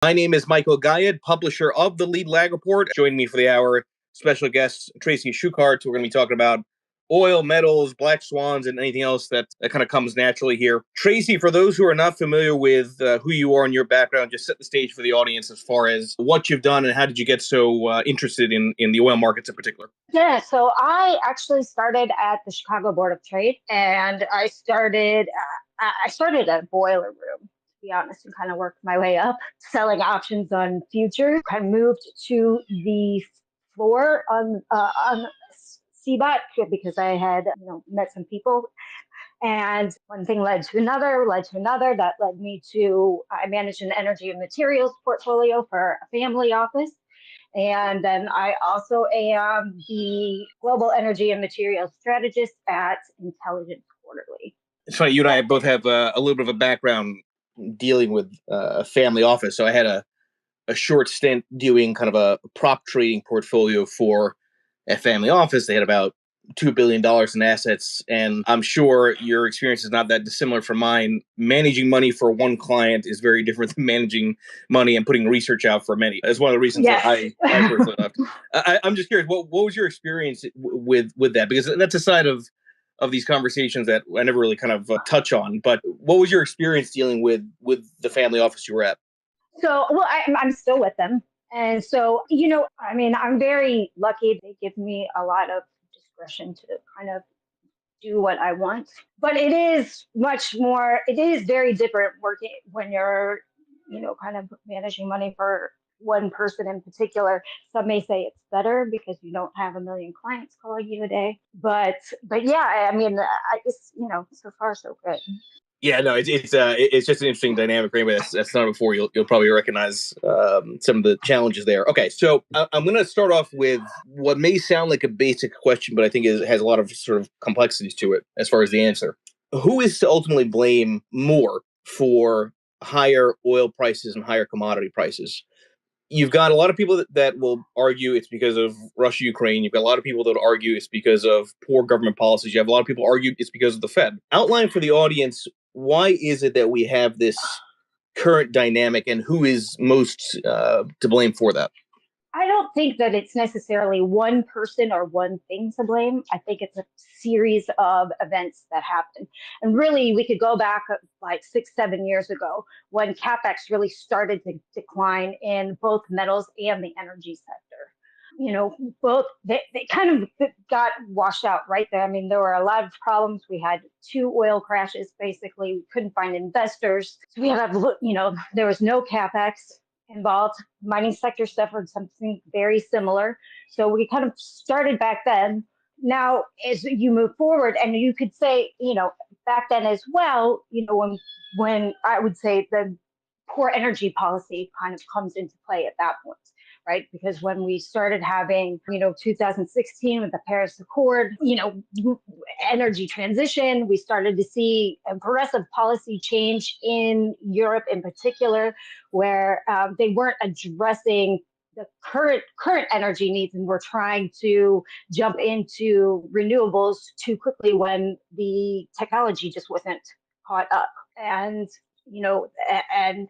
My name is Michael Guyad, publisher of the Lead Lag Report. Joining me for the hour, special guest Tracy Shuchart. We're going to be talking about oil, metals, black swans, and anything else that kind of comes naturally here. Tracy, for those who are not familiar with who you are and your background, just set the stage for the audience as far as what you've done and how did you get so interested in the oil markets in particular. Yeah, so I actually started at the Chicago Board of Trade, and I started at a boiler room, to be honest, and kind of worked my way up, selling options on futures. I moved to the floor on CBOT because I had met some people, and one thing led to another, That led me to I managed an energy and materials portfolio for a family office. And then I also am the global energy and materials strategist at Intelligence Quarterly. It's funny, you and I both have a little bit of a background dealing with a family office. So I had a short stint doing kind of a prop trading portfolio for a family office. They had about $2 billion in assets. And I'm sure your experience is not that dissimilar from mine. Managing money for one client is very different than managing money and putting research out for many. That's one of the reasons that I personally left. I'm just curious, what was your experience with that? Because that's a side of these conversations that I never really kind of touch on. But what was your experience dealing with the family office you were at? So, well, I'm still with them. And so, I'm very lucky. They give me a lot of discretion to kind of do what I want. But it is very different working when you're, kind of managing money for one person in particular. Some may say it's better because you don't have a million clients calling you a day. But yeah, I mean, I just, so far so good. Yeah, no, it's just an interesting dynamic. For anybody that's not before, you'll probably recognize some of the challenges there. Okay, so I'm going to start off with what may sound like a basic question, but I think has a lot of sort of complexities to it as far as the answer. Who is to ultimately blame more for higher oil prices and higher commodity prices? You've got a lot of people that will argue it's because of Russia, Ukraine. You've got a lot of people that will argue it's because of poor government policies. You have a lot of people argue it's because of the Fed. Outline for the audience, why is it that we have this current dynamic and who is most to blame for that? I don't think that it's necessarily one person or one thing to blame. I think it's a series of events that happen. And really, we could go back like 6, 7 years ago when CapEx really started to decline in both metals and the energy sector. Both they kind of got washed out right there. I mean, there were a lot of problems. We had 2 oil crashes, basically. We couldn't find investors. So we had, there was no CapEx involved. Mining sector suffered something very similar. So we kind of started back then. Now, as you move forward, and you could say, back then as well, when I would say the poor energy policy kind of comes into play at that point, right? Because when we started having, 2016 with the Paris Accord, energy transition, we started to see a progressive policy change in Europe in particular, where they weren't addressing the current energy needs and were trying to jump into renewables too quickly when the technology just wasn't caught up. And, and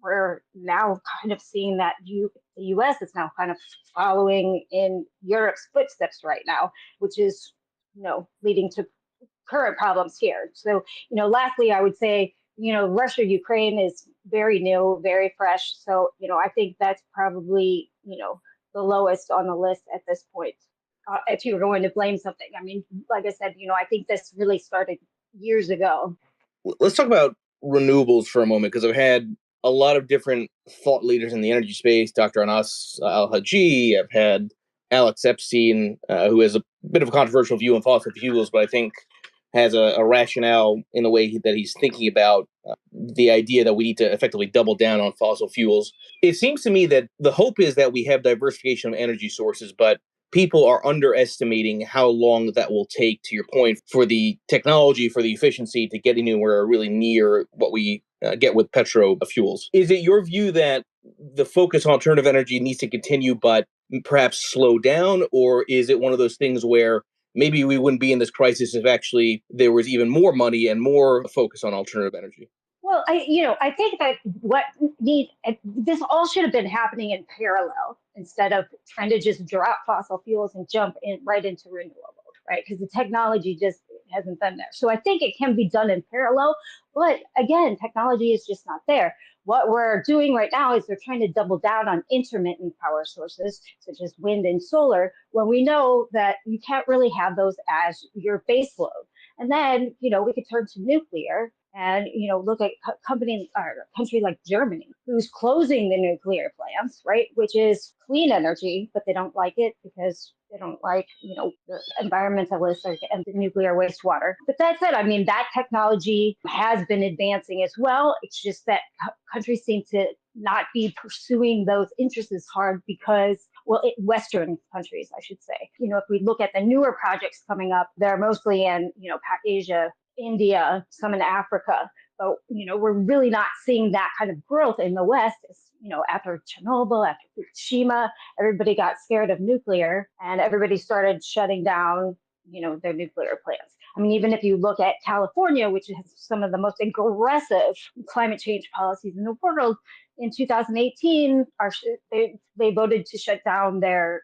we're now kind of seeing that the U.S. is now kind of following in Europe's footsteps right now, which is, leading to current problems here. So, lastly, I would say, Russia, Ukraine is very new, very fresh. So, I think that's probably, the lowest on the list at this point. If you were going to blame something, I mean, like I said, I think this really started years ago. Let's talk about renewables for a moment, because I've had a lot of different thought leaders in the energy space. Dr. Anas Al-Haji, I've had Alex Epstein, who has a bit of a controversial view on fossil fuels, but I think has a rationale in the way that he's thinking about the idea that we need to effectively double down on fossil fuels. It seems to me that the hope is that we have diversification of energy sources, but people are underestimating how long that will take, to your point, for the technology, for the efficiency to get anywhere really near what we get with petro fuels. Is it your view that the focus on alternative energy needs to continue, but perhaps slow down? Or is it one of those things where maybe we wouldn't be in this crisis if actually there was even more money and more focus on alternative energy? Well, I think that this all should have been happening in parallel instead of trying to just drop fossil fuels and jump in right into renewables, right? Because the technology just hasn't been there. So I think it can be done in parallel, but again, technology is just not there. What we're doing right now is they're trying to double down on intermittent power sources, such as wind and solar, when we know that you can't really have those as your base load. And then, we could turn to nuclear and, look at companies or a country like Germany, who's closing the nuclear plants, right? Which is clean energy, but they don't like it because they don't like, the environmentalists and the nuclear wastewater. But that said, I mean, that technology has been advancing as well. It's just that countries seem to not be pursuing those interests as hard because, well, Western countries, I should say. If we look at the newer projects coming up, they're mostly in, Asia, India, some in Africa. But, we're really not seeing that kind of growth in the West. After Chernobyl, after Fukushima, everybody got scared of nuclear and everybody started shutting down, their nuclear plants. I mean, even if you look at California, which has some of the most aggressive climate change policies in the world, in 2018, they voted to shut down the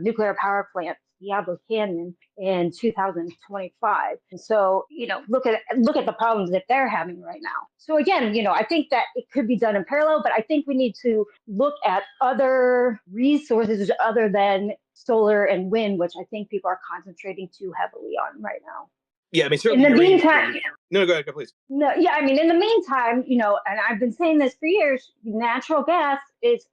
nuclear power plant, Diablo Canyon, in 2025. And so, look at the problems that they're having right now. So again, I think that it could be done in parallel, but I think we need to look at other resources other than solar and wind, which I think people are concentrating too heavily on right now. Yeah, I mean, In certainly the uranium. meantime, No, go ahead, please. no, yeah, I mean, in the meantime, and I've been saying this for years, natural gas it's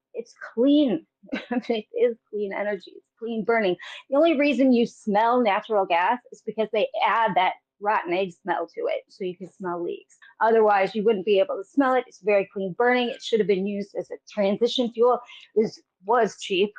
clean. It is clean energy. It's clean burning. The only reason you smell natural gas is because they add that rotten egg smell to it, so you can smell leaks. Otherwise, you wouldn't be able to smell it. It's very clean burning. It should have been used as a transition fuel. This was cheap.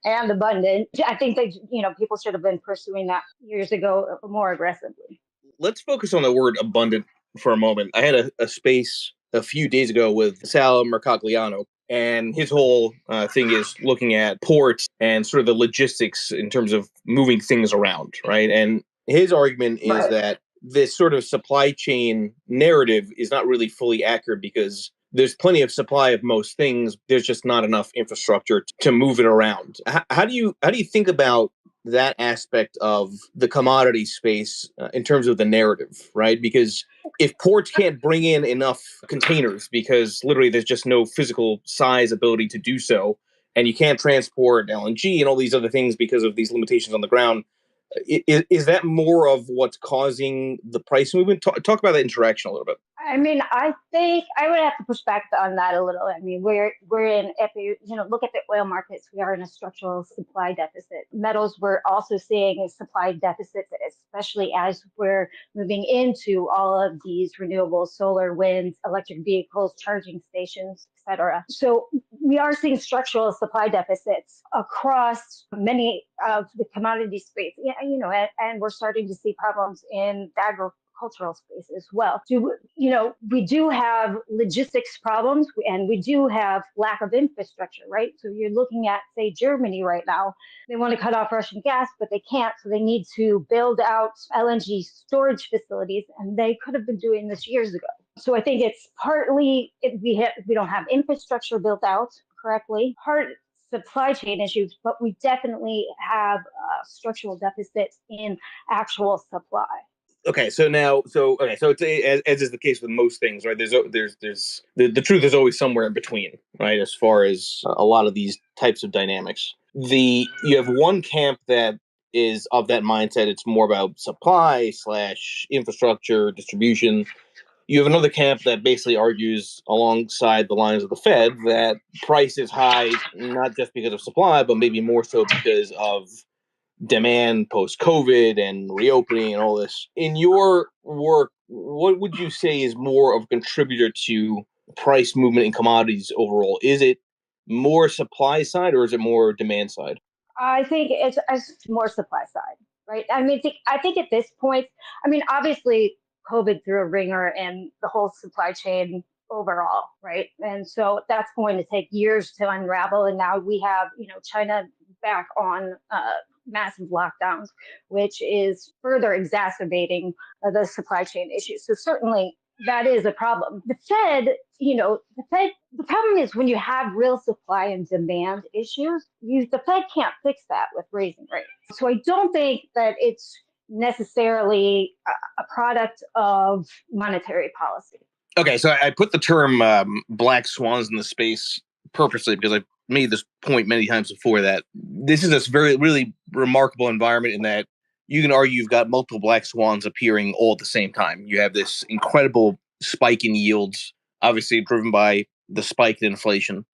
And abundant. I think that people should have been pursuing that years ago more aggressively. Let's focus on the word abundant for a moment. I had a space a few days ago with Sal Mercogliano, and his whole thing is looking at ports and sort of the logistics in terms of moving things around, right? And his argument is Right. that this sort of supply chain narrative is not really fully accurate because there's plenty of supply of most things. There's just not enough infrastructure to move it around. How do you think about that aspect of the commodity space in terms of the narrative, right? Because if ports can't bring in enough containers because literally there's just no physical size ability to do so, and you can't transport LNG and all these other things because of these limitations on the ground, is that more of what's causing the price movement? Talk about that interaction a little bit. I mean, I think I would have to push back on that a little. I mean, we're in if you look at the oil markets, we are in a structural supply deficit. Metals, we're also seeing a supply deficit, especially as we're moving into all of these renewables, solar, wind, electric vehicles, charging stations, etc. So we are seeing structural supply deficits across many of the commodity space. Yeah, and we're starting to see problems in the agricultural space as well. We do have logistics problems and we do have lack of infrastructure, right? So you're looking at, say, Germany right now. They want to cut off Russian gas, but they can't. So they need to build out LNG storage facilities, and they could have been doing this years ago. So I think it's partly we don't have infrastructure built out correctly. Part supply chain issues, but we definitely have structural deficits in actual supply. Okay, so it's as is the case with most things, right? There's the truth is always somewhere in between, right? As far as a lot of these types of dynamics, you have one camp that is of that mindset. It's more about supply slash infrastructure distribution. You have another camp that basically argues alongside the lines of the Fed that price is high not just because of supply, but maybe more so because of demand post COVID and reopening and all this. In your work, what would you say is more of a contributor to price movement in commodities overall? Is it more supply side or is it more demand side? I think it's more supply side, right? I think at this point, I mean, obviously, COVID threw a ringer in the whole supply chain overall, right? And so that's going to take years to unravel. And now we have, China back on massive lockdowns, which is further exacerbating the supply chain issues. So certainly that is a problem. The problem is when you have real supply and demand issues, the Fed can't fix that with raising rates. So I don't think that it's necessarily a product of monetary policy. Okay, so I put the term black swans in the space purposely because I've made this point many times before that this is a very, really remarkable environment in that you can argue you've got multiple black swans appearing all at the same time. You have this incredible spike in yields, obviously driven by the spike in inflation.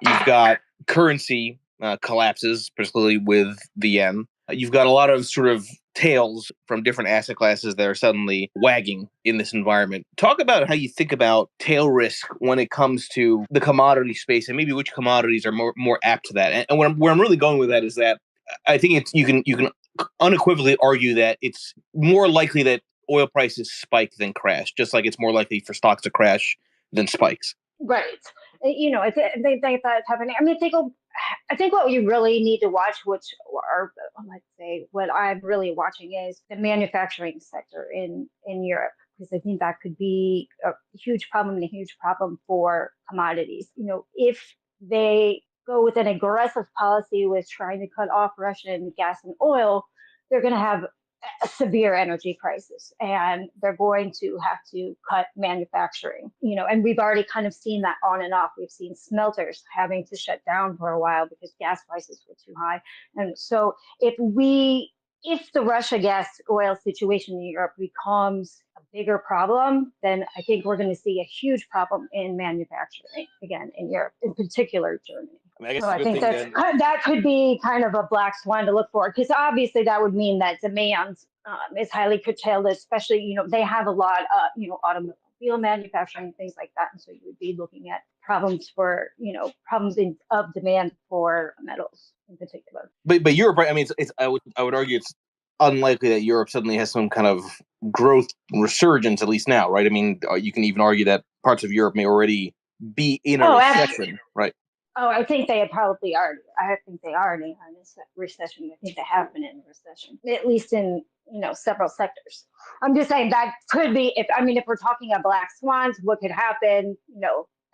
You've got currency collapses, particularly with the yen. You've got a lot of sort of tails from different asset classes that are suddenly wagging in this environment. Talk about how you think about tail risk when it comes to the commodity space, and maybe which commodities are more apt to that. And where I'm really going with that is that I think you can unequivocally argue that it's more likely that oil prices spike than crash, just like it's more likely for stocks to crash than spikes. Right. I think that's happening. I think what you really need to watch, or let's say what I'm really watching, is the manufacturing sector in Europe, because I think that could be a huge problem and a huge problem for commodities. If they go with an aggressive policy with trying to cut off Russian gas and oil, they're going to have a severe energy crisis, and they're going to have to cut manufacturing, and we've already kind of seen that on and off. We've seen smelters having to shut down for a while because gas prices were too high. And so if the Russia gas oil situation in Europe becomes a bigger problem, then I think we're going to see a huge problem in manufacturing again in Europe, in particular Germany. So I think that could be kind of a black swan to look for, because obviously that would mean that demand is highly curtailed, especially, they have a lot of, automobile manufacturing, things like that. And so you would be looking at problems of demand for metals in particular. But Europe, right? I mean, I would argue it's unlikely that Europe suddenly has some kind of growth resurgence, at least now, right? I mean, you can even argue that parts of Europe may already be in a recession, right? Oh, I think they probably are. I think they are in a recession. I think they have been in a recession, at least in several sectors. I'm just saying that could be. If we're talking about black swans, what could happen?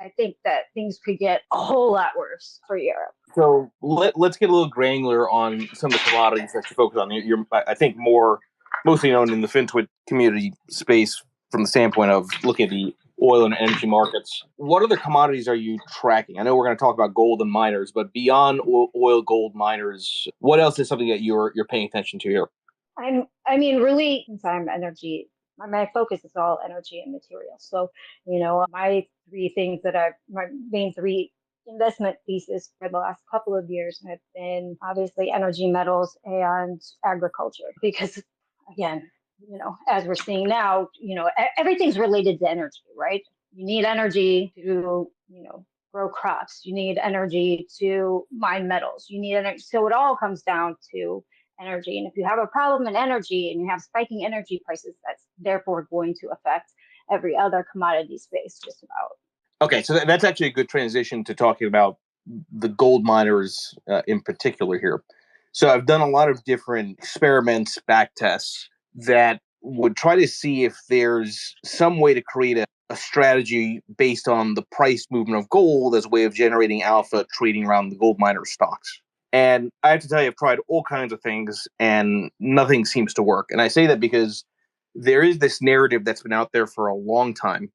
I think that things could get a whole lot worse for Europe. So let's get a little granular on some of the commodities that you focus on. You're I think, mostly known in the FinTwit community space from the standpoint of looking at the oil and energy markets. What other commodities are you tracking? I know we're going to talk about gold and miners, but beyond oil, gold, miners, what else is something that you're paying attention to here? Really, since I'm energy, my focus is all energy and materials. So, my main three investment thesis for the last couple of years have been obviously energy, metals, and agriculture, because again, as we're seeing now, everything's related to energy, right? You need energy to, grow crops. You need energy to mine metals. You need energy. So it all comes down to energy. And if you have a problem in energy and you have spiking energy prices, that's therefore going to affect every other commodity space just about. Okay, so that's actually a good transition to talking about the gold miners in particular here. So I've done a lot of different experiments, back tests that would try to see if there's some way to create a strategy based on the price movement of gold as a way of generating alpha trading around the gold miner stocks. And I have to tell you, I've tried all kinds of things and nothing seems to work. And I say that because there is this narrative that's been out there for a long time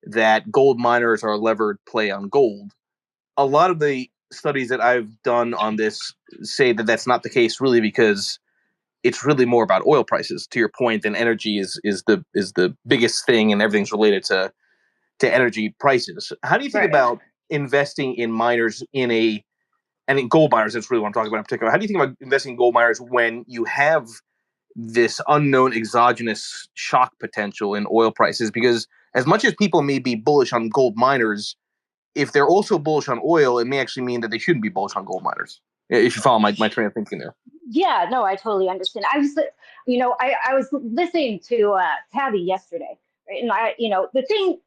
that gold miners are a levered play on gold. A lot of the studies that I've done on this say that that's not the case, really, because it's really more about oil prices. To your point, and energy is the biggest thing, and everything's related to energy prices. How do you think about investing in miners and in gold miners? That's really what I'm talking about in particular. How do you think about investing in gold miners when you have this unknown exogenous shock potential in oil prices? Because as much as people may be bullish on gold miners, if they're also bullish on oil, it may actually mean that they shouldn't be bullish on gold miners. If you follow my train of thinking there. Yeah, no, I totally understand. I was listening to Tabby yesterday, right? And the thing,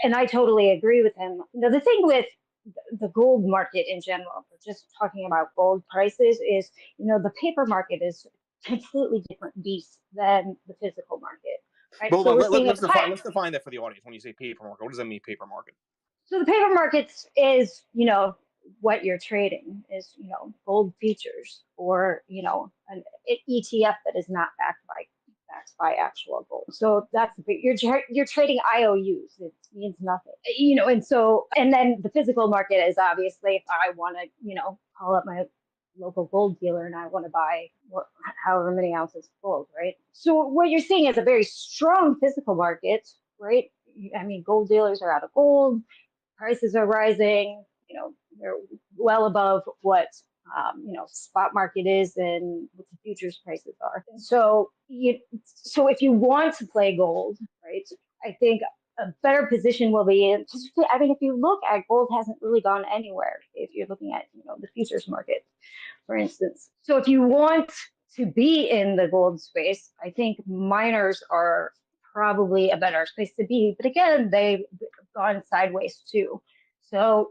and I totally agree with him. The thing with the gold market in general, but just talking about gold prices, is, the paper market is completely different beast than the physical market, right? Well, So we're seeing a let's define that for the audience. When you say paper market, what does that mean, paper market? so the paper markets is, what you're trading is, gold futures, or, an ETF that is not backed by actual gold. So you're trading IOUs. It means nothing, and then the physical market is obviously if I want to, call up my local gold dealer and I want to buy however many ounces of gold, right? So what you're seeing is a very strong physical market, right? I mean, gold dealers are out of gold, prices are rising, they're well above what spot market is and what the futures prices are. So if you want to play gold, right, I think a better position will be in. I mean, if you look at gold, hasn't really gone anywhere. If you're looking at the futures market, for instance. So if you want to be in the gold space, I think miners are probably a better space to be. But again, they've gone sideways too. So,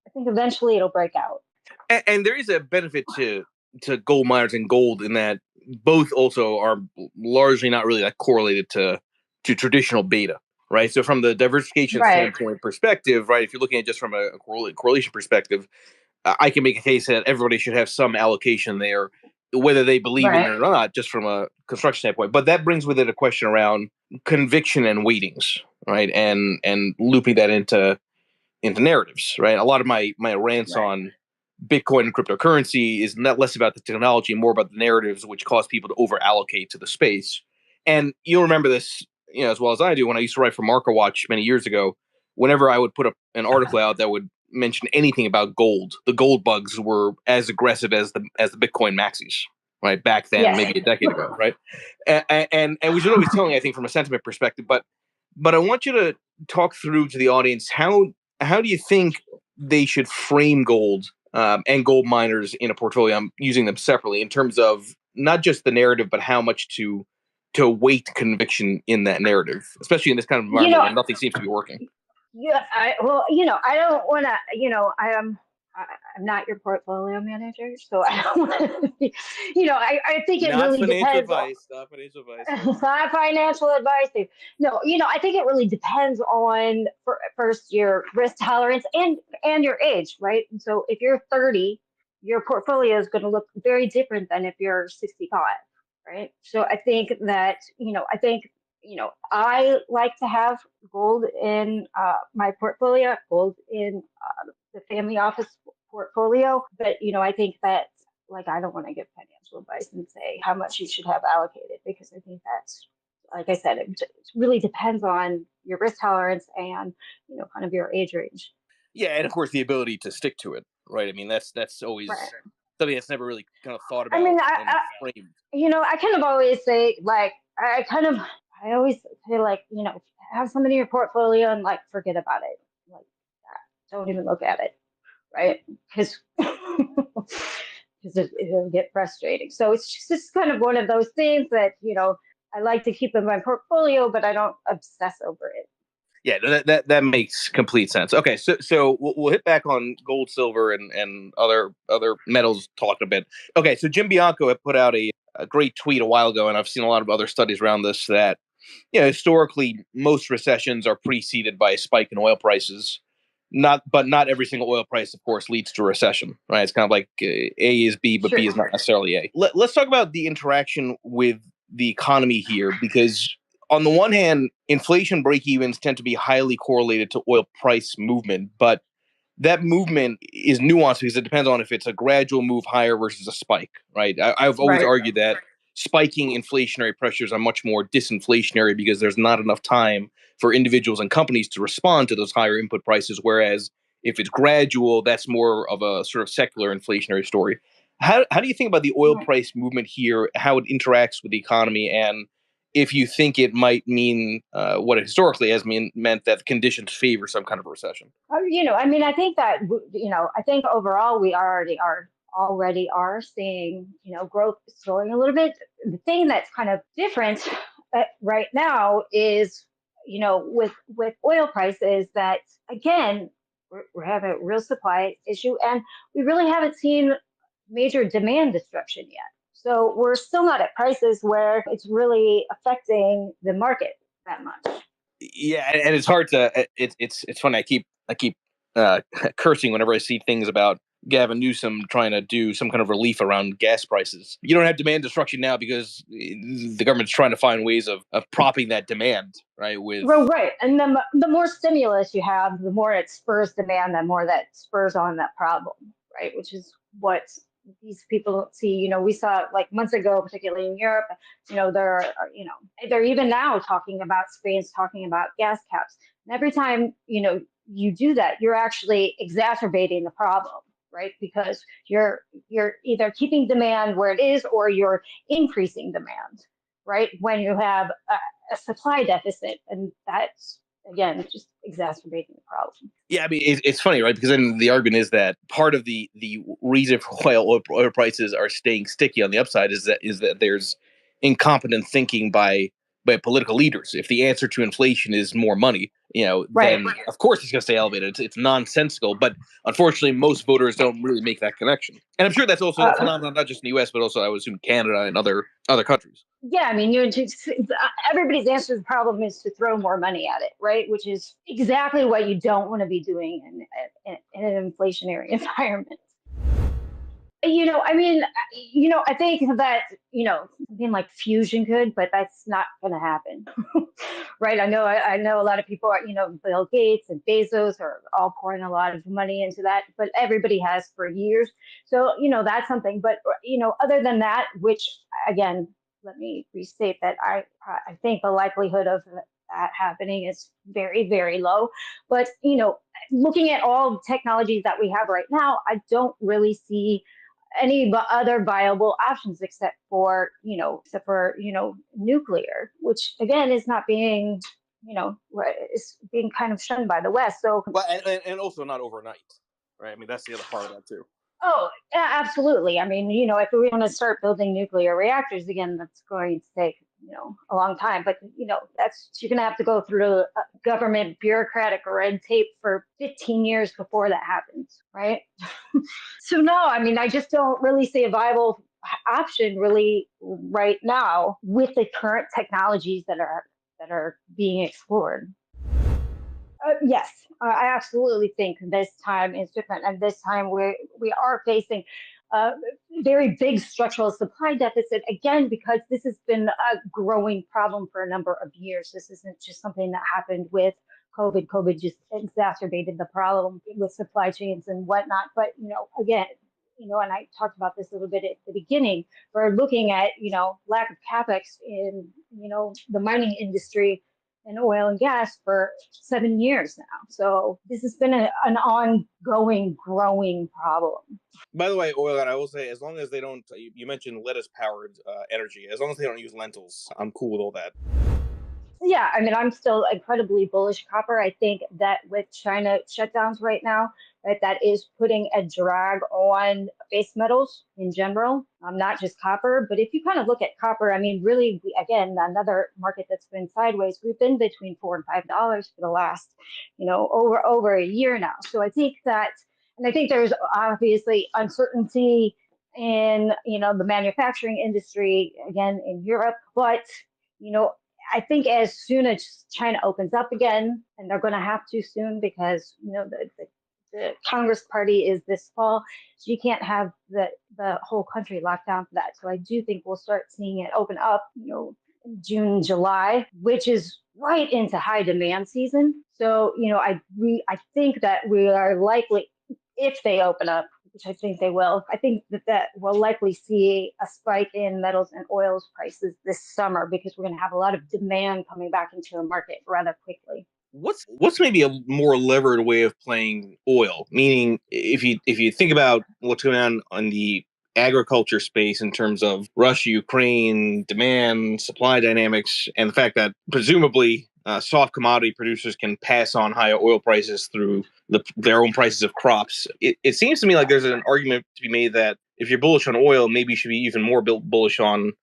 I think eventually it'll break out. And there is a benefit to gold miners and gold in that both also are largely not really that correlated to traditional beta, right? So from the diversification Right. standpoint perspective, right, if you're looking at just from a correlation perspective, I can make a case that everybody should have some allocation there, whether they believe in it Right. or not, just from a construction standpoint. But that brings with it a question around conviction and weightings, right? And looping that into narratives, right? A lot of my rants Right. on Bitcoin and cryptocurrency is not less about the technology, more about the narratives, which cause people to over allocate to the space. And you'll remember this, as well as I do. When I used to write for MarketWatch many years ago, whenever I would put an article out that would mention anything about gold, the gold bugs were as aggressive as the Bitcoin maxis, right? Back then, Yes. maybe a decade ago, right? And which is always telling, I think, from a sentiment perspective. But I want you to talk through to the audience how do you think they should frame gold and gold miners in a portfolio? I'm using them separately in terms of not just the narrative, but how much to weight conviction in that narrative, especially in this kind of you environment know, where nothing seems to be working. Yeah, I don't want to, I'm not your portfolio manager, so I don't want to, I think it Not really financial depends on, advice. Not financial advice. Right? not financial advice. No, I think it really depends on first your risk tolerance and your age, right? And so if you're 30, your portfolio is going to look very different than if you're 65, right? So I think that, I like to have gold in my portfolio, gold in the family office portfolio. But, I think that, like, I don't want to give financial advice and say how much you should have allocated, because I think that's, like I said, it really depends on your risk tolerance and, kind of your age range. Yeah, and of course the ability to stick to it, right? I mean, that's Right. always something that's never really kind of thought I mean, about and framed. I kind of always say, like, I always feel like, have somebody in your portfolio and, like, forget about it. Like, don't even look at it, right? Because it'll get frustrating. So it's just kind of one of those things that, I like to keep in my portfolio, but I don't obsess over it. Yeah, no, that makes complete sense. Okay, so we'll hit back on gold, silver, and other metals talking a bit. Okay, so Jim Bianco had put out a great tweet a while ago, and I've seen a lot of other studies around this that historically most recessions are preceded by a spike in oil prices. Not every single oil price, of course, leads to a recession, right? It's kind of like A is B, but Sure. B is not necessarily A. Let's talk about the interaction with the economy here, because on the one hand, inflation break-evens tend to be highly correlated to oil price movement, but that movement is nuanced because it depends on if it's a gradual move higher versus a spike, right? I've always Right. argued that spiking inflationary pressures are much more disinflationary because there's not enough time for individuals and companies to respond to those higher input prices. Whereas if it's gradual, that's more of a sort of secular inflationary story. How do you think about the oil Right. price movement here, how it interacts with the economy, and if you think it might mean what it historically has meant that conditions favor some kind of recession? I mean, I think that, I think overall we already are seeing, growth slowing a little bit. The thing that's kind of different right now is, with oil prices, that again, we're having a real supply issue, and we really haven't seen major demand destruction yet. So we're still not at prices where it's really affecting the market that much. Yeah, and it's hard to. It's funny. I keep uh, cursing whenever I see things about Gavin Newsom trying to do some kind of relief around gas prices. You don't have demand destruction now because the government's trying to find ways of propping that demand, right? With Well, right. And then the more stimulus you have, the more it spurs demand, the more that spurs on that problem, right? Which is what these people see. We saw like months ago, particularly in Europe, they're even now talking about Spain's talking about gas caps. And every time, you do that, you're actually exacerbating the problem, right? Because you're either keeping demand where it is or you're increasing demand, right? When you have a supply deficit, and that's again just exacerbating the problem. Yeah, I mean it's funny, right? Because then the argument is that part of the reason for why oil prices are staying sticky on the upside is that there's incompetent thinking by political leaders. If the answer to inflation is more money, Right. then of course it's going to stay elevated. It's nonsensical, but unfortunately, most voters don't really make that connection. And I'm sure that's also a Uh, phenomenon not just in the U.S. but also I would assume Canada and other countries. yeah, I mean, everybody's answer to the problem is to throw more money at it, right? Which is exactly what you don't want to be doing in an inflationary environment. I mean, I think that, something like fusion could, but that's not going to happen. Right. I know a lot of people are, Bill Gates and Bezos are all pouring a lot of money into that, but everybody has for years. So, that's something. But, other than that, which again, let me restate that I think the likelihood of that happening is very, very low. But, looking at all the technologies that we have right now, I don't really see any other viable options except for nuclear, which again is not being is being kind of shunned by the West. So Well, and also not overnight, right? I mean that's the other part of that too. oh, yeah, absolutely. I mean, if we want to start building nuclear reactors again, that's going to take, a long time. But, that's you're going to have to go through government bureaucratic red tape for 15 years before that happens, right? So, no, I mean, I just don't really see a viable option really right now with the current technologies that are being explored. Yes, I absolutely think this time is different, and this time we are facing a very big structural supply deficit again because this has been a growing problem for a number of years. This isn't just something that happened with COVID. COVID just exacerbated the problem with supply chains and whatnot. But again, and I talked about this a little bit at the beginning. We're looking at lack of capex in the mining industry in oil and gas for 7 years now. So this has been an ongoing, growing problem. By the way, oil, and I will say, as long as they don't, you mentioned lettuce powered energy, as long as they don't use lentils, I'm cool with all that. Yeah, I mean, I'm still incredibly bullish copper. I think that with China shutdowns right now, that is putting a drag on base metals in general, not just copper. But if you kind of look at copper, I mean, really, again, another market that's been sideways. We've been between $4 and $5 for the last, over a year now. So I think that, and I think there's obviously uncertainty in the manufacturing industry again in Europe, but you know I think as soon as China opens up again, and they're going to have to soon because the Congress party is this fall, so you can't have the whole country locked down for that. So I do think we'll start seeing it open up, June, July, which is right into high demand season. So I think that we are likely, if they open up, which I think they will, I think that we'll likely see a spike in metals and oils prices this summer because we're going to have a lot of demand coming back into the market rather quickly. What's maybe a more levered way of playing oil? Meaning, if you think about what's going on the agriculture space in terms of Russia, Ukraine, demand, supply dynamics, and the fact that presumably soft commodity producers can pass on higher oil prices through their own prices of crops. It seems to me like there's an argument to be made that if you're bullish on oil, maybe you should be even more bullish on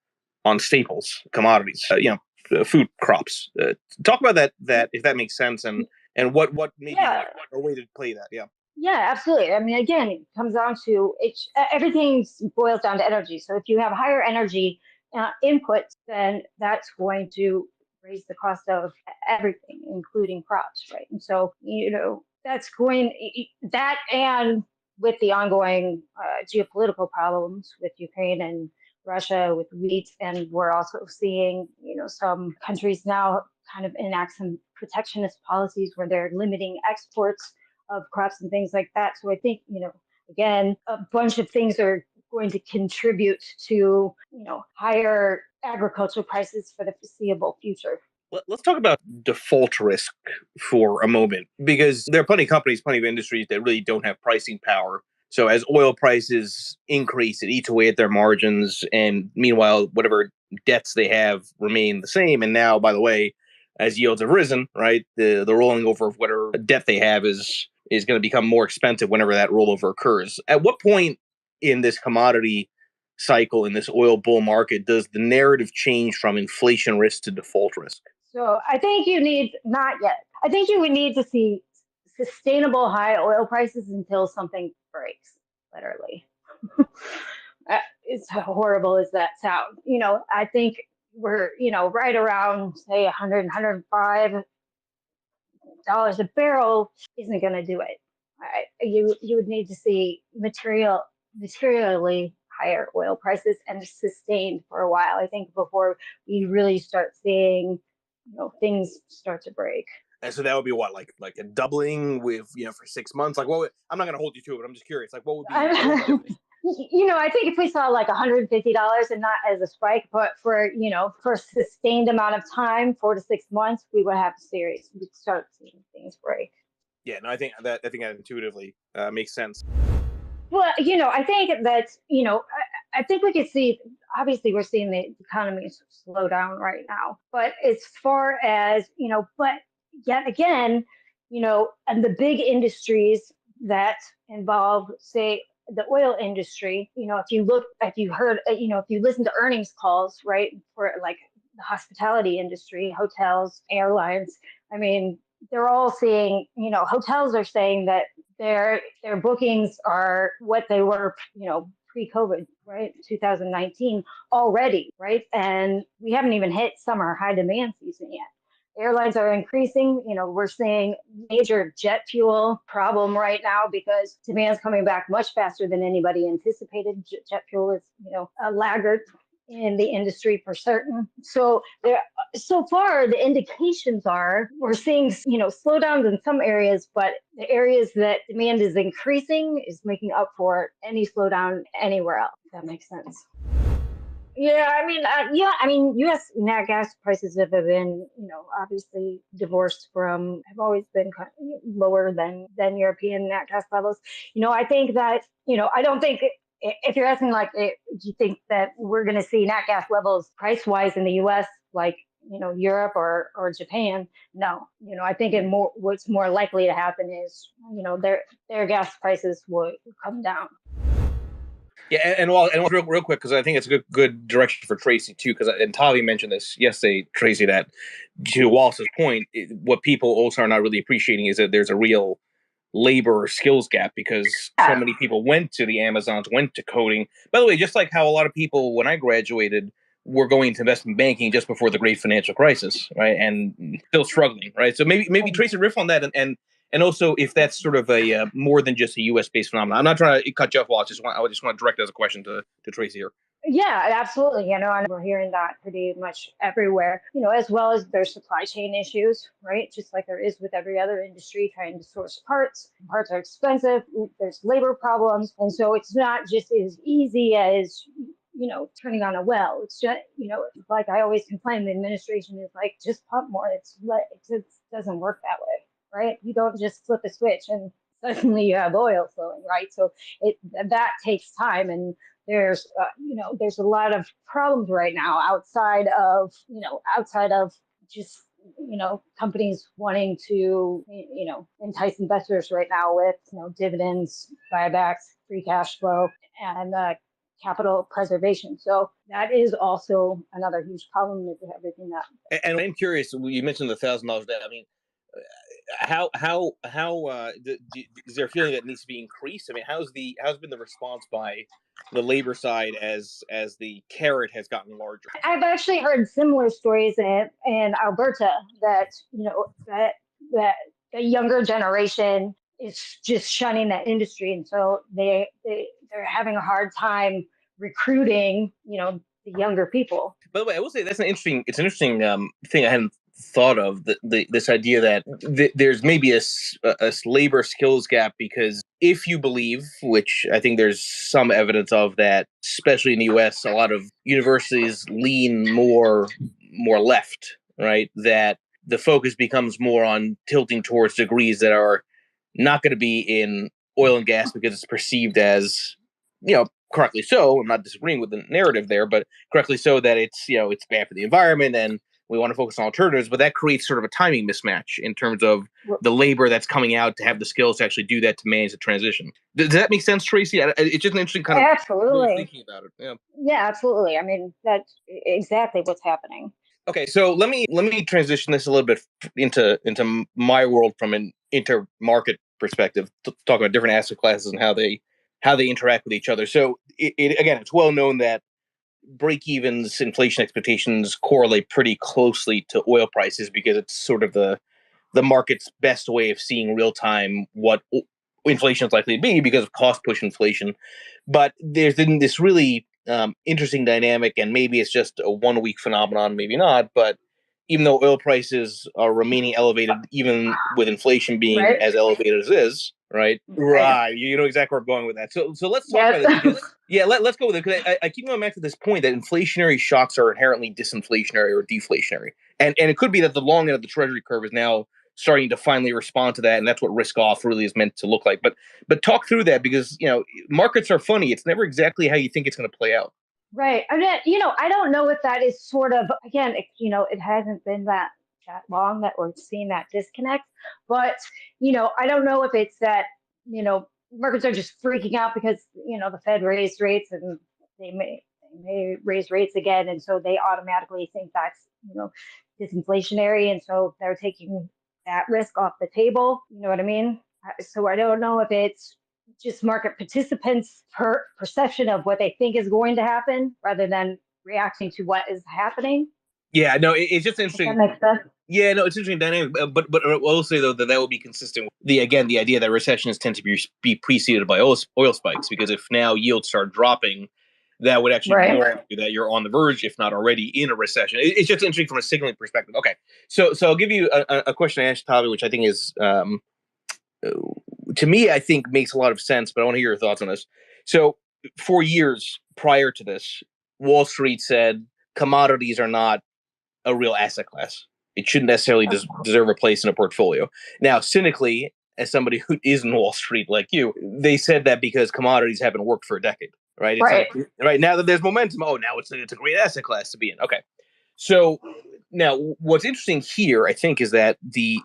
staples, commodities, food crops. Talk about that if that makes sense, and And what maybe Yeah, like a way to play that? Yeah. yeah, absolutely. I mean, again, it comes down to everything boils down to energy. So if you have higher energy inputs, then that's going to raise the cost of everything, including crops, right? And so, that's going that, and with the ongoing geopolitical problems with Ukraine and Russia with wheat, and we're also seeing, some countries now kind of enact some protectionist policies where they're limiting exports of crops and things like that. So I think, again, a bunch of things are going to contribute to, higher agricultural prices for the foreseeable future. Let's talk about default risk for a moment, because there are plenty of companies, plenty of industries that really don't have pricing power. So as oil prices increase, it eats away at their margins, and meanwhile, whatever debts they have remain the same. And now, by the way, as yields have risen, right, the rolling over of whatever debt they have is going to become more expensive whenever that rollover occurs. At what point in this commodity cycle, in this oil bull market, does the narrative change from inflation risk to default risk? So I think you need, not yet. I think you would need to see sustainable high oil prices until something breaks, literally. As horrible as that sounds. I think we're, right around, say, 100, $105 a barrel isn't going to do it. You would need to see materially higher oil prices and sustained for a while, I think, before we really start seeing, things start to break. And so that would be what, like a doubling with, for 6 months. Like, I'm not going to hold you to it, but I'm just curious. Like, what would be I, different? I think if we saw like $150, and not as a spike, but for a sustained amount of time, 4 to 6 months, we would have serious. We'd start seeing things break. Yeah, no, I think that intuitively makes sense. Well, I think that, I think we could see, obviously, we're seeing the economy slow down right now. But as far as, but yet again, and the big industries that involve, say, the oil industry, if you heard, if you listen to earnings calls, right, for like the hospitality industry, hotels, airlines, I mean, they're all seeing, hotels are saying that their bookings are what they were, pre-COVID, right? 2019 already, right? And we haven't even hit summer high demand season yet. Airlines are increasing. We're seeing major jet fuel problem right now because demand's coming back much faster than anybody anticipated. Jet fuel is, a laggard in the industry for certain. So far the indications are we're seeing, slowdowns in some areas, but the areas that demand is increasing is making up for any slowdown anywhere else. If that makes sense. Yeah, I mean, U.S. nat gas prices have been, obviously divorced from, have always been kind of lower than European nat gas levels. I think that, I don't think, if you're asking like, do you think that we're going to see nat gas levels price wise in the U.S. like, Europe or Japan? No, I think what's more likely to happen is, their gas prices will come down. Yeah, and real quick, because I think it's a good direction for Tracy too. Because and Tavi mentioned this yesterday, Tracy, that to Wallace's point, what people also are not really appreciating is that there's a real labor skills gap, because so Yeah. many people went to the Amazons, went to coding. By the way, just like how a lot of people when I graduated were going to investment banking just before the great financial crisis, right, and still struggling, right? So maybe Tracy riff on that, and also if that's sort of a more than just a U.S. based phenomenon. I'm not trying to cut you off, Wallace. I just want to direct as a question to Tracy here. Yeah, absolutely. And we're hearing that pretty much everywhere, as well as there's supply chain issues, right? Just like there is with every other industry trying to source parts. Parts are expensive. There's labor problems. And so it's not just as easy as, turning on a well. It's just, like I always complain, the administration is like, just pump more. It doesn't work that way, right? You don't just flip a switch and suddenly you have oil flowing, right? So that takes time, and there's a lot of problems right now outside of just companies wanting to entice investors right now with dividends, buybacks, free cash flow, and capital preservation. So that is also another huge problem with everything that. And I'm curious. You mentioned the $1,000 debt. I mean, is there a feeling that needs to be increased? I mean, how's been the response by the labor side as the carrot has gotten larger? I've actually heard similar stories in Alberta that that the younger generation is just shunning that industry, and so they're having a hard time recruiting the younger people. By the way, I will say that's an interesting thing I hadn't thought of. This idea that there's maybe a labor skills gap because if you believe, which I think there's some evidence of that, especially in the U.S., a lot of universities lean more left, right? That the focus becomes more on tilting towards degrees that are not going to be in oil and gas because it's perceived as, correctly so. I'm not disagreeing with the narrative there, but correctly so that it's bad for the environment and we want to focus on alternatives. But that creates sort of a timing mismatch in terms of the labor that's coming out to have the skills to actually do that to manage the transition. Does that make sense, Tracy? It's just an interesting kind of way of Absolutely. thinking about it. Yeah. Yeah, absolutely. I mean, that's exactly what's happening. Okay, so let me transition this a little bit into my world from an intermarket perspective, to talk about different asset classes and how they interact with each other. So again, it's well known that break evens, inflation expectations correlate pretty closely to oil prices because it's sort of the market's best way of seeing real time what inflation is likely to be because of cost push inflation. But there's been this really interesting dynamic, and maybe it's just a 1 week phenomenon, maybe not. But even though oil prices are remaining elevated, even with inflation being Right. as elevated as is, right? Right. Right. You know exactly where I'm going with that. So let's talk Yes. about this because yeah, let's go with it because I keep going back to this point that inflationary shocks are inherently disinflationary or deflationary, and it could be that the long end of the treasury curve is now starting to finally respond to that, and that's what risk off really is meant to look like. But talk through that because markets are funny. It's never exactly how you think it's going to play out. Right. I mean, I don't know if that is sort of, again, it hasn't been that long that we're seeing that disconnect, but I don't know if it's that markets are just freaking out because the Fed raised rates and they may raise rates again, and so they automatically think that's disinflationary, and so they're taking that risk off the table. You know what I mean? So I don't know if it's just market participants' perception of what they think is going to happen rather than reacting to what is happening. Yeah, no, it's just If that interesting. makes sense. Yeah, no, it's interesting dynamic, but I will say though that will be consistent with the idea that recessions tend to be preceded by oil spikes because if now yields start dropping, that would actually Right. more argue that you're on the verge, if not already in a recession. It's just interesting from a signaling perspective. Okay, so I'll give you a question I asked Tavi, which I think is to me I think makes a lot of sense, but I want to hear your thoughts on this. So for years prior to this, Wall Street said commodities are not a real asset class. It shouldn't necessarily deserve a place in a portfolio. Now, cynically, as somebody who is in Wall Street like you, they said that because commodities haven't worked for a decade, right? It's Right. like right now that there's momentum. Oh, now it's a great asset class to be in. Okay, so now what's interesting here, I think, is that the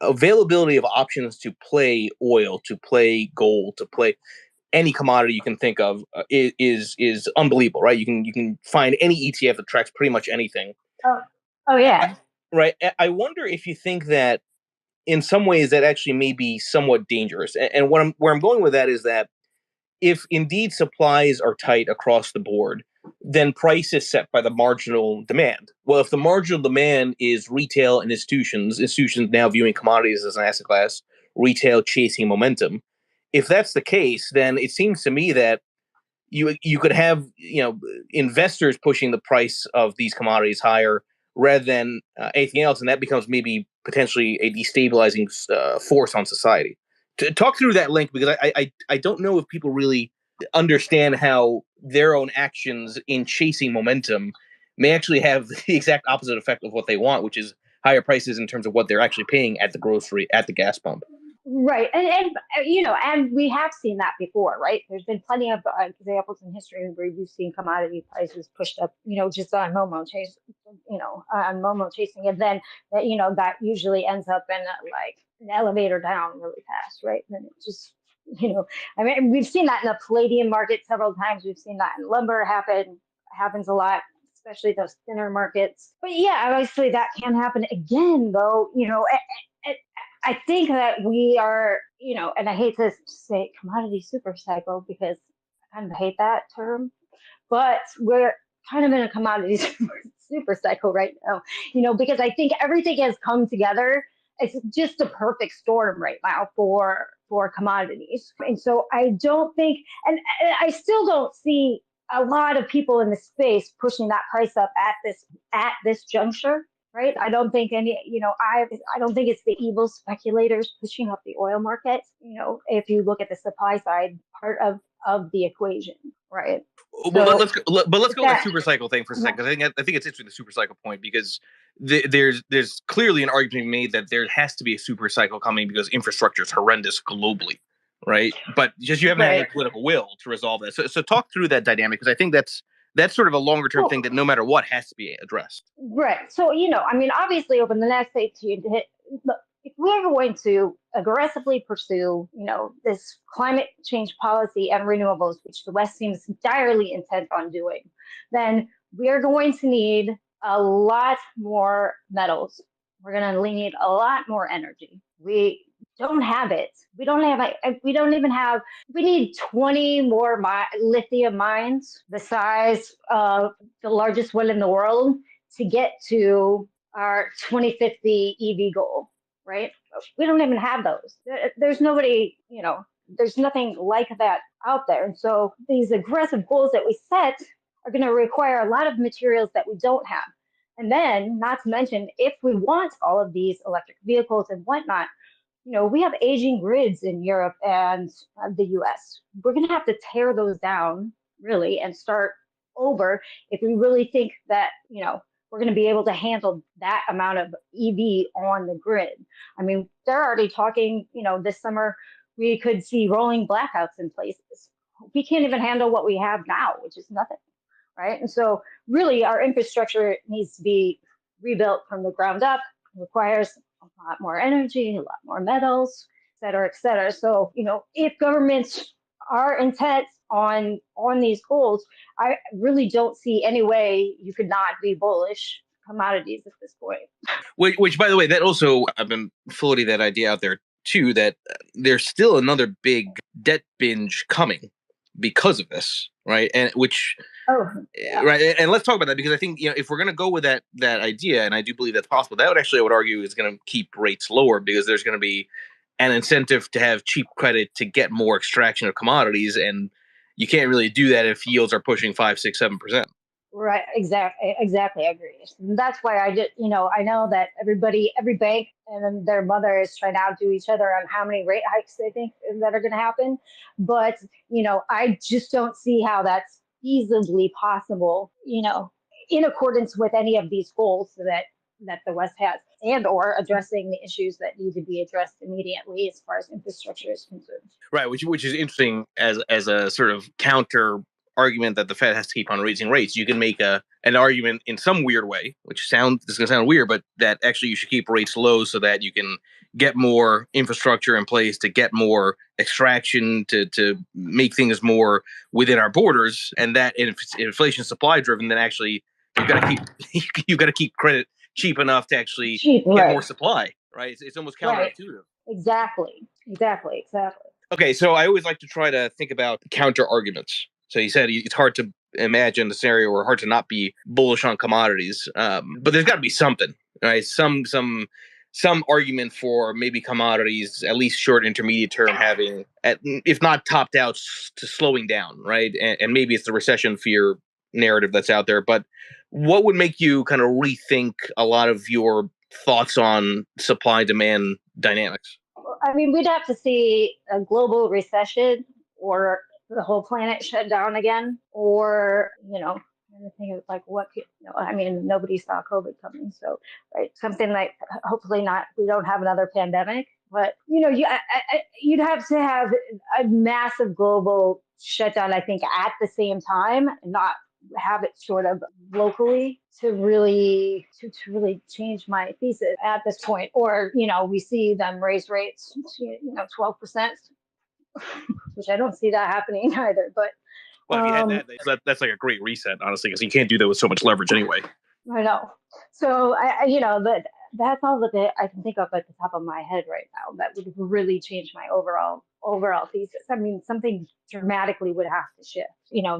availability of options to play oil, to play gold, to play any commodity you can think of is unbelievable, right? You can find any ETF that tracks pretty much anything. Oh. Oh yeah. Right. I wonder if you think that in some ways that actually may be somewhat dangerous. And where I'm going with that is that if indeed supplies are tight across the board, then price is set by the marginal demand. Well, if the marginal demand is retail and institutions now viewing commodities as an asset class, retail chasing momentum, if that's the case, then it seems to me that you could have investors pushing the price of these commodities higher rather than anything else, and that becomes maybe potentially a destabilizing force on society. To talk through that link because I don't know if people really understand how their own actions in chasing momentum may actually have the exact opposite effect of what they want, which is higher prices in terms of what they're actually paying at the grocery at the gas pump. Right. And we have seen that before, right? There's been plenty of examples in history where you've seen commodity prices pushed up, just on Momo chasing, and then that usually ends up in like an elevator down really fast, right? And it just, I mean, we've seen that in the palladium market several times. We've seen that in lumber happens a lot, especially those thinner markets. But yeah, obviously that can happen again, though. I think that we are, and I hate to say commodity super cycle because I kind of hate that term, but we're kind of in a commodity super cycle right now, because I think everything has come together. It's just a perfect storm right now for commodities. And so I don't think, and I still don't see a lot of people in the space pushing that price up at this juncture. Right. I don't think I don't think it's the evil speculators pushing up the oil market. If you look at the supply side part of the equation. Right. Well, So let's go with that that, super cycle thing for a second. I think it's interesting, the super cycle point, because there's clearly an argument made that there has to be a super cycle coming because infrastructure is horrendous globally, right? But just you haven't had any right. political will to resolve that. So talk through that dynamic, because I think that's sort of a longer term thing that no matter what has to be addressed. Right. So, I mean, obviously, over the next 18 to hit, look, if we're going to aggressively pursue, this climate change policy and renewables, which the West seems direly intent on doing, then we are going to need a lot more metals. We're going to need a lot more energy. We don't have it. We don't even have, we need 20 more lithium mines the size of the largest one in the world to get to our 2050 EV goal, right? We don't even have those. There's nobody, there's nothing like that out there. And so these aggressive goals that we set are going to require a lot of materials that we don't have. And then, not to mention, if we want all of these electric vehicles and whatnot, we have aging grids in Europe and the US. We're going to have to tear those down, really, and start over if we really think that, we're going to be able to handle that amount of EV on the grid. I mean, they're already talking, this summer we could see rolling blackouts in places. We can't even handle what we have now, which is nothing, right? And so really our infrastructure needs to be rebuilt from the ground up. It requires a lot more energy, a lot more metals, et cetera, et cetera. So, if governments are intent on these goals, I really don't see any way you could not be bullish commodities at this point. Which, by the way, that also, I've been floating that idea out there too, that there's still another big debt binge coming because of this, right? And which, Yeah. right, and let's talk about that, because I think if we're going to go with that idea, and I do believe that's possible, that would actually, I would argue, is going to keep rates lower, because there's going to be an incentive to have cheap credit to get more extraction of commodities, and you can't really do that if yields are pushing 5, 6, 7%. Right, exactly. I agree. That's why I just, I know that every bank and their mother is trying to outdo each other on how many rate hikes they think that are going to happen. But, I just don't see how that's feasibly possible, in accordance with any of these goals that the West has, and or addressing the issues that need to be addressed immediately as far as infrastructure is concerned. Right, which is interesting as a sort of counter argument that the Fed has to keep on raising rates. You can make an argument in some weird way, which this is going to sound weird, but that actually you should keep rates low so that you can get more infrastructure in place, to get more extraction, to make things more within our borders. And that if it's inflation supply driven, then actually you've got to keep you've got to keep credit cheap enough to actually get Right. more supply. Right, it's almost counterintuitive. Right. Exactly. Okay, so I always like to try to think about counter arguments. So you said it's hard to imagine a scenario or hard to not be bullish on commodities, but there's got to be something, right? Some argument for maybe commodities, at least short intermediate term, having, if not topped out, to slowing down, right? And maybe it's the recession fear narrative that's out there. But what would make you kind of rethink a lot of your thoughts on supply demand dynamics? I mean, we'd have to see a global recession, or the whole planet shut down again, or, I think of like what, I mean, nobody saw COVID coming. So, right, something like, hopefully not, we don't have another pandemic, but, you'd have to have a massive global shutdown, I think, at the same time, and not have it sort of locally to really change my thesis at this point. Or, we see them raise rates, 12%, which I don't see that happening either. But well, if you had that's like a great reset, honestly, because you can't do that with so much leverage anyway. I know. So that's all that I can think of at the top of my head right now that would really change my overall thesis. I mean, something dramatically would have to shift.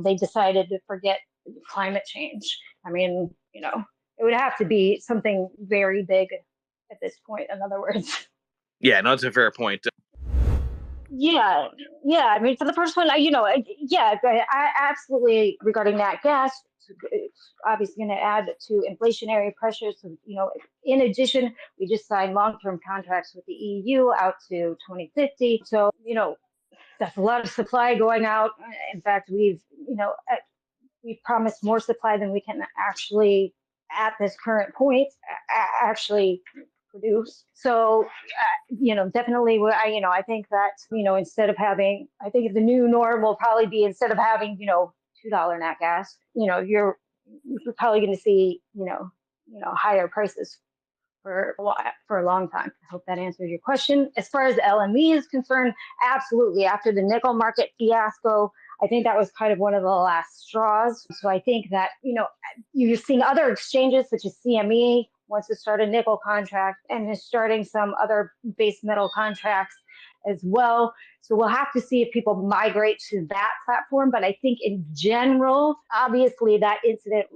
They decided to forget climate change. I mean, it would have to be something very big at this point, in other words. Yeah, no, that's a fair point. Yeah, yeah. I mean, for the first one, yeah, I absolutely regarding that gas. It's obviously going to add to inflationary pressures. So, in addition, we just signed long-term contracts with the EU out to 2050. So, that's a lot of supply going out. In fact, we've promised more supply than we can actually, at this current point, actually produce. So, definitely, I think that, instead of having, I think the new norm will probably be instead of having, $2 nat gas, you're probably going to see, higher prices for a long time. I hope that answers your question. As far as LME is concerned, absolutely. After the nickel market fiasco, I think that was kind of one of the last straws. So I think that, you're seeing other exchanges such as CME wants to start a nickel contract and is starting some other base metal contracts as well. So we'll have to see if people migrate to that platform. But I think in general, obviously that incident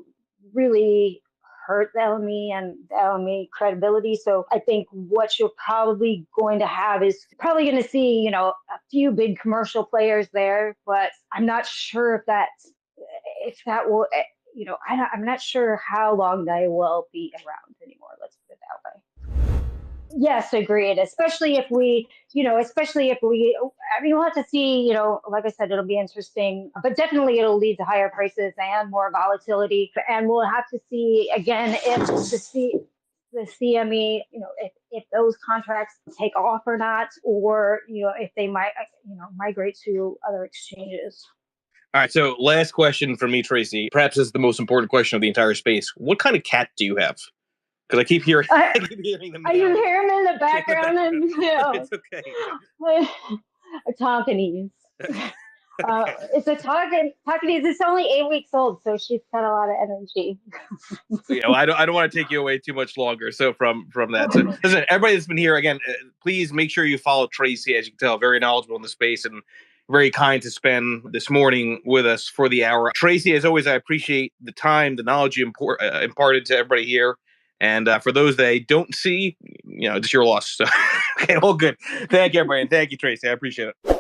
really hurt the LME and the LME credibility. So I think what you're probably going to have is probably going to see, a few big commercial players there, but I'm not sure if that will, I'm not sure how long they will be around anymore. Let's put it that way. Yes, agreed. I mean, we'll have to see, like I said, it'll be interesting, but definitely it'll lead to higher prices and more volatility. And we'll have to see again if the CME, if those contracts take off or not, or, if they might, migrate to other exchanges. All right, so last question for me, Tracy. Perhaps this is the most important question of the entire space. What kind of cat do you have? Because I keep hearing them. You hear them in the background, and it's okay. A Tonkinese. It's a Tonkinese. It's only 8 weeks old, so she's got a lot of energy. I don't want to take you away too much longer. So from that, so listen, everybody that's been here again, please make sure you follow Tracy. As you can tell, very knowledgeable in the space and very kind to spend this morning with us for the hour. Tracy, as always, I appreciate the time, the knowledge you imparted to everybody here. And for those that I don't see, it's your loss. So, okay, all good. Thank you, everybody. And thank you, Tracy. I appreciate it.